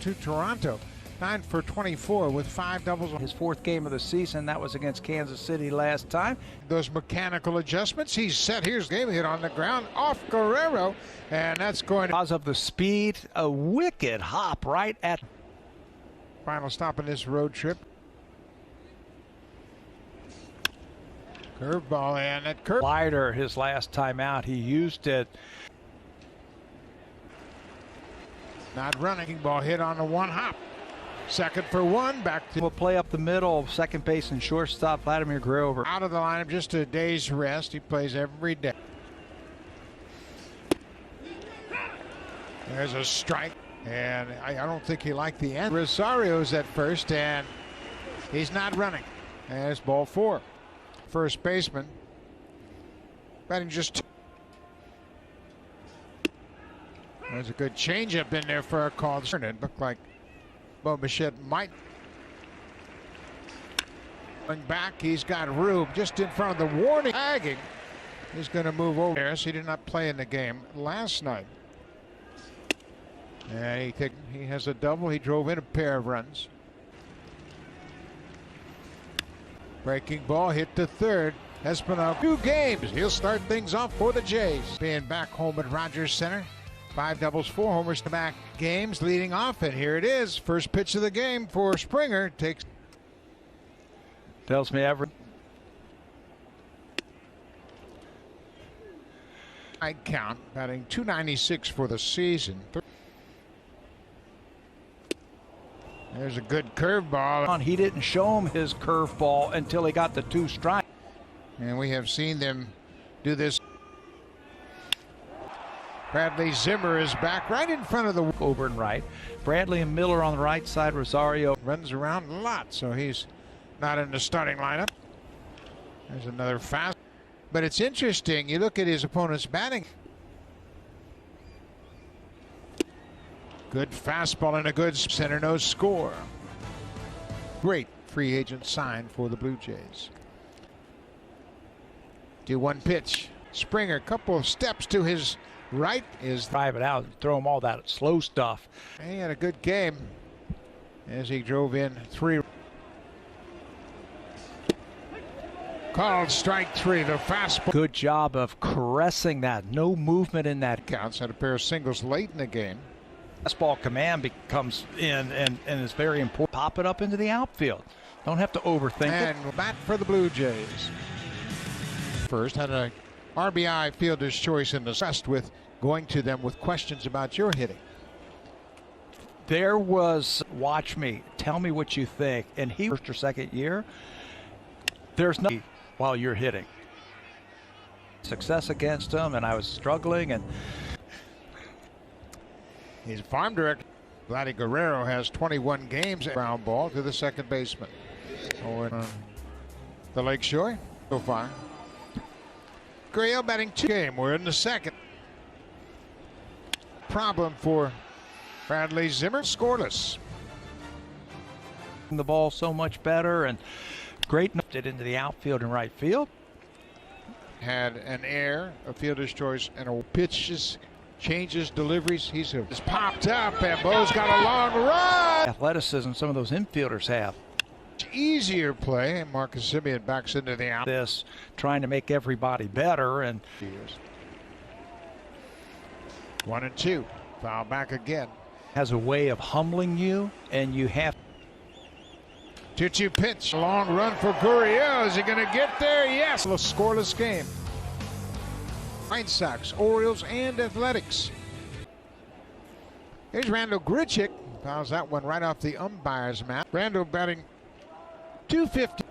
to Toronto. 9 for 24 with 5 doubles. His fourth game of the season, that was against Kansas City last time. Those mechanical adjustments, he's set. Here's game hit on the ground off Guerrero, and that's going to... Because of the speed, a wicked hop right at... Final stop in this road trip. Curveball, and that curve... Slider his last time out, he used it. Not running, ball hit on the one hop. Second for one, back to... We'll play up the middle, second base and shortstop, Vladimir Grover. Out of the lineup, just a day's rest. He plays every day. There's a strike, and I don't think he liked the end. Rosario's at first, and he's not running. And it's ball 4. First baseman, batting just 2. There's a good changeup in there for a call. It looked like Bo Bichette might. Going back, he's got room just in front of the warning. Tagging. He's going to move over there. So he did not play in the game last night. And he has a double. He drove in a pair of runs. Breaking ball hit to third. Espinal 2 games. He'll start things off for the Jays. Being back home at Rogers Center. 5 doubles, 4 homers to back games leading off, and here it is. First pitch of the game for Springer. Tells me every... I'd count, batting .296 for the season. There's a good curveball. He didn't show him his curveball until he got the 2 strikes. And we have seen them do this. Bradley Zimmer is back right in front of the... Coburn right. Bradley and Miller on the right side. Rosario runs around a lot, so he's not in the starting lineup. There's another fast. But it's interesting. You look at his opponent's batting. Good fastball and a good center nose score. Great free agent sign for the Blue Jays. 2-1 pitch. Springer, couple of steps to his right is drive it out, throw him all that slow stuff. He had a good game as he drove in 3. Called strike 3, the fastball. Good job of caressing that. No movement in that. Counts, had a pair of singles late in the game. Fastball command comes in and is very important. Pop it up into the outfield. Don't have to overthink it. And bat for the Blue Jays. First had a RBI fielder's choice in the rest with going to them with questions about your hitting. There was, watch me, tell me what you think. And he, first or second year, there's no while you're hitting. Success against him, and I was struggling. And he's a farm director. Vladdy Guerrero has 21 games. Ground ball to the second baseman. Oh, the Lakeshore so far. Gurriel batting 2 game. We're in the second. Problem for Bradley Zimmer. Scoreless. The ball so much better, and great it into the outfield and right field. Had an error, a fielder's choice, and a pitches, changes, deliveries. He's popped up, and Bo's got a long run. Athleticism some of those infielders have. Easier play, and Marcus Semien backs into the out. This trying to make everybody better, and 1-2. Foul back again. Has a way of humbling you, and you have 2-2 pitch. Long run for Gurriel. Is he going to get there? Yes. A scoreless game. White Sox, Orioles, and Athletics. Here's Randall Grichuk. Fouls that one right off the umpire's map. Randall batting .250.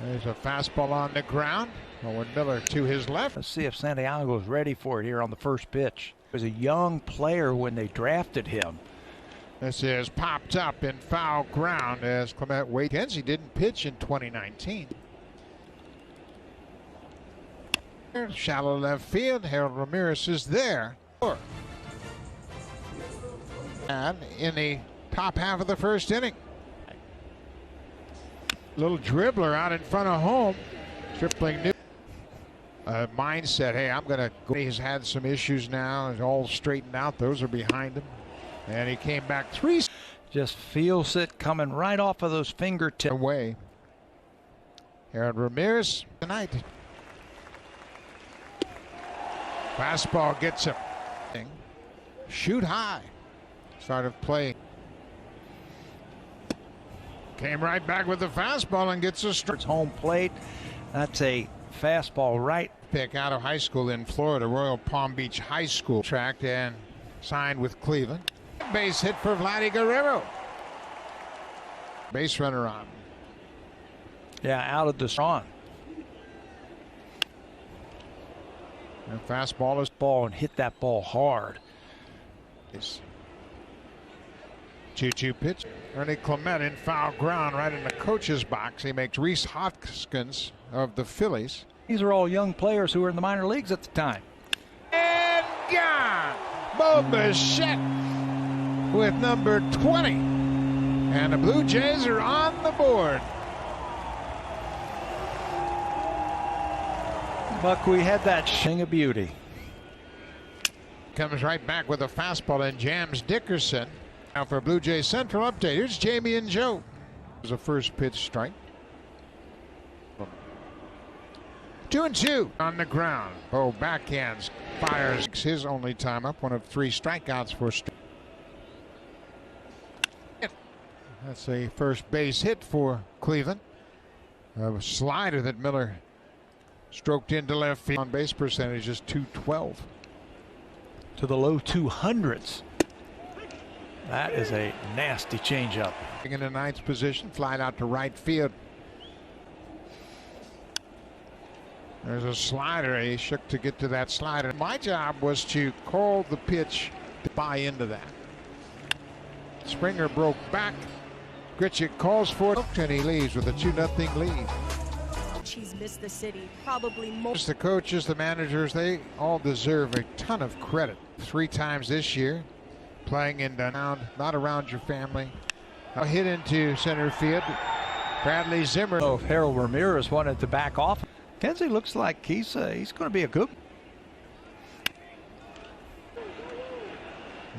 There's a fastball on the ground. Owen Miller to his left. Let's see if Santiago is ready for it here on the first pitch. He was a young player when they drafted him. This is popped up in foul ground as Clement Wade. He didn't pitch in 2019. Shallow left field. Harold Ramirez is there. And in the top half of the first inning. Little dribbler out in front of home. Tripling new. mindset. Hey, I'm going to go. He's had some issues now. He's all straightened out. Those are behind him. And he came back three. Just feels it coming right off of those fingertips. Away. Aaron Ramirez tonight. Fastball gets him. Shoot high. Started playing. Came right back with the fastball and gets a strike. Home plate. That's a fastball right. Pick out of high school in Florida, Royal Palm Beach High School. Tracked and signed with Cleveland. Base hit for Vladdy Guerrero. Base runner on. Yeah, out of the strong. And fastball is ball and hit that ball hard. 2-2 pitch. Ernie Clement in foul ground right in the coach's box. He makes Reese Hoskins of the Phillies. These are all young players who were in the minor leagues at the time. And gone. Bo Bichette with number 20. And the Blue Jays are on the board. Buck, we had that thing of beauty. Comes right back with a fastball and jams Dickerson. Now for Blue Jays Central update, here's Jamie and Joe. It was a first pitch strike. 2-2 on the ground. Bo backhands, fires his only time up, one of 3 strikeouts for that's a first base hit for Cleveland. A slider that Miller stroked into left field. On base percentage is .212. To the low 200s. That is a nasty changeup. In the ninth position, flied out to right field. There's a slider. He shook to get to that slider. My job was to call the pitch to buy into that. Springer broke back. Gritchick calls for it, and he leaves with a 2-0 lead. He's missed the city probably most. The coaches, the managers, they all deserve a ton of credit. 3 times this year, playing in the not around your family. A hit into center field. Bradley Zimmer. Oh, if Harold Ramirez wanted to back off. Kenzie looks like he's going to be a good.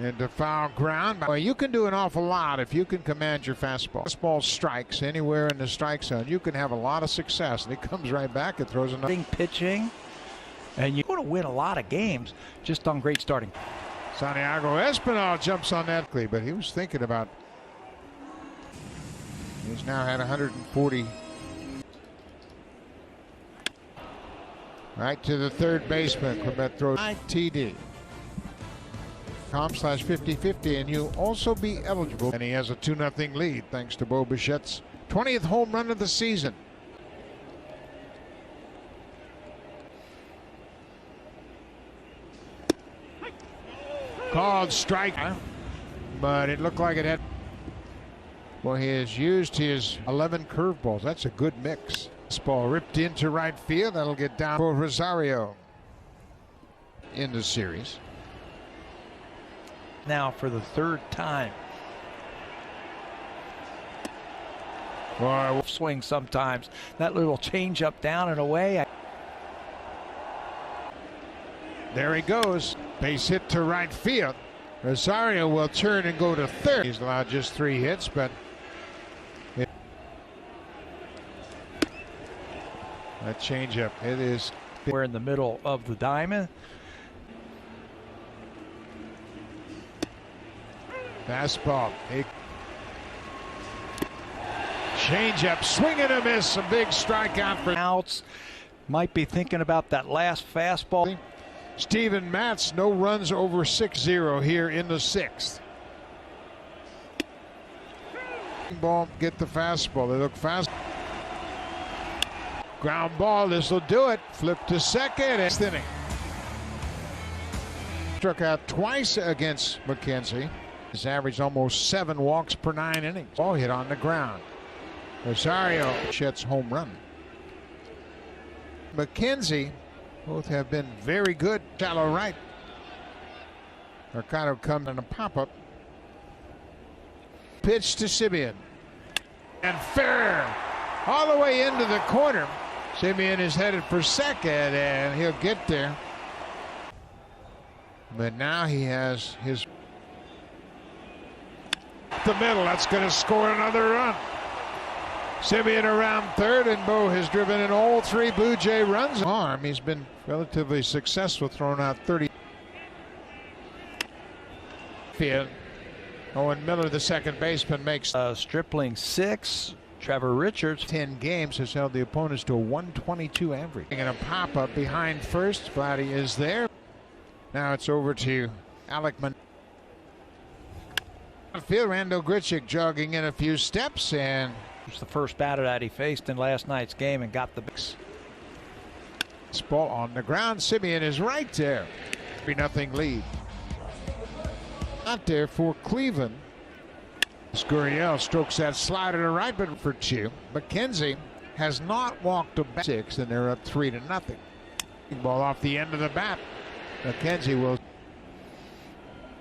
Into foul ground. Well, you can do an awful lot if you can command your fastball. Fastball strikes anywhere in the strike zone. You can have a lot of success. And he comes right back and throws another. Pitching. And you're going to win a lot of games just on great starting. Santiago Espinal jumps on that, but he was thinking about. He's now had 140. Right to the third baseman. Clement throws TD. .com/5050 and you'll also be eligible. And he has a 2-0 lead thanks to Bo Bichette's 20th home run of the season. Called strike, but it looked like it had. Well, he has used his 11 curveballs. That's a good mix. This ball ripped into right field. That'll get down for Rosario in the series. Now for the 3rd time. Boy, swing sometimes. That little change up down and away. There he goes. Base hit to right field. Rosario will turn and go to third. He's allowed just 3 hits, but that changeup, it is. We're in the middle of the diamond. Fastball. Changeup, swing and a miss. A big strikeout for outs. Might be thinking about that last fastball. Steven Matz, no runs over 6-0 here in the 6th. Ball, get the fastball. They look fast. Ground ball, this will do it. Flip to second. It's inning. Struck out twice against McKenzie. His average almost 7 walks per 9 innings. Ball hit on the ground. Rosario Chet's home run. McKenzie, both have been very good. Shallow right. Mercado comes in a pop-up. Pitch to Simeon. And fair. All the way into the corner. Simeon is headed for second, and he'll get there. But now he has his the middle. That's going to score another run. Simeon around third, and Bo has driven in all three Blue Jay runs. Arm. He's been relatively successful, throwing out 30. Owen Miller, the second baseman, makes Stripling 6. Trevor Richards 10 games has held the opponents to a 122 average. And a pop-up behind first. Vladdy is there. Now it's over to Alec Mann. Field, Randall Grichuk jogging in a few steps, and it's the first batter that he faced in last night's game and got the this ball on the ground. Simeon is right there. 3-0 lead. Not there for Cleveland. Gurriel strokes that slider to right, but for two. McKenzie has not walked a bat 6, and they're up 3-0. Ball off the end of the bat. McKenzie will.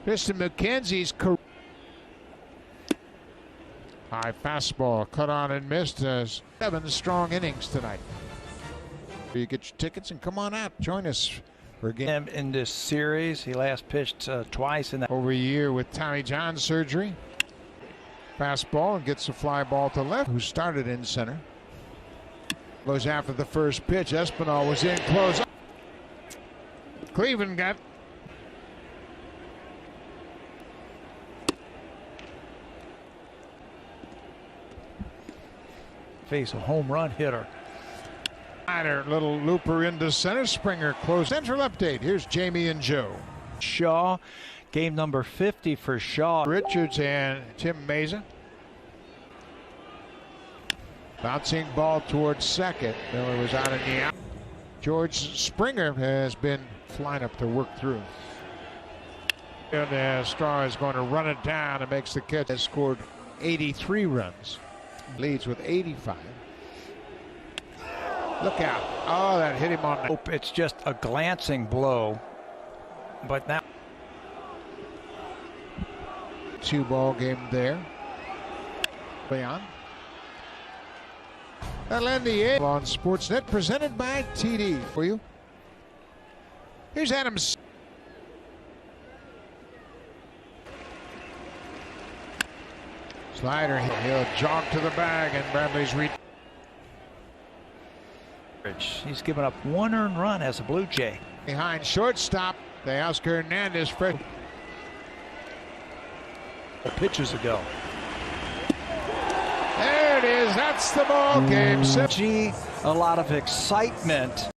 Tristan McKenzie's high fastball cut on and missed. 7 strong innings tonight. You get your tickets and come on out. Join us for a game. In this series, he last pitched twice in that. Over a year with Tommy John surgery. Fastball and gets a fly ball to left, who started in center. Goes after the first pitch. Espinal was in close. Cleveland got. Face a home run hitter. Little looper into center. Springer close. Central update. Here's Jamie and Joe. Shaw, game number 50 for Shaw. Richards and Tim Meza. Bouncing ball towards second. Miller was out in the out. George Springer has been flying up to work through. And Straw is going to run it down and makes the catch. Has scored 83 runs. Leads with 85. Look out. Oh, that hit him on the. It's just a glancing blow. But now. 2-ball game there. Leon. That'll end the end on Sportsnet, presented by TD. For you. Here's Adams. Slider, he'll jog to the bag, and Bradley's He's given up 1 earned run as a Blue Jay. behind shortstop. Teoscar Hernandez. Pitches ago. There it is. That's the ball game. A lot of excitement.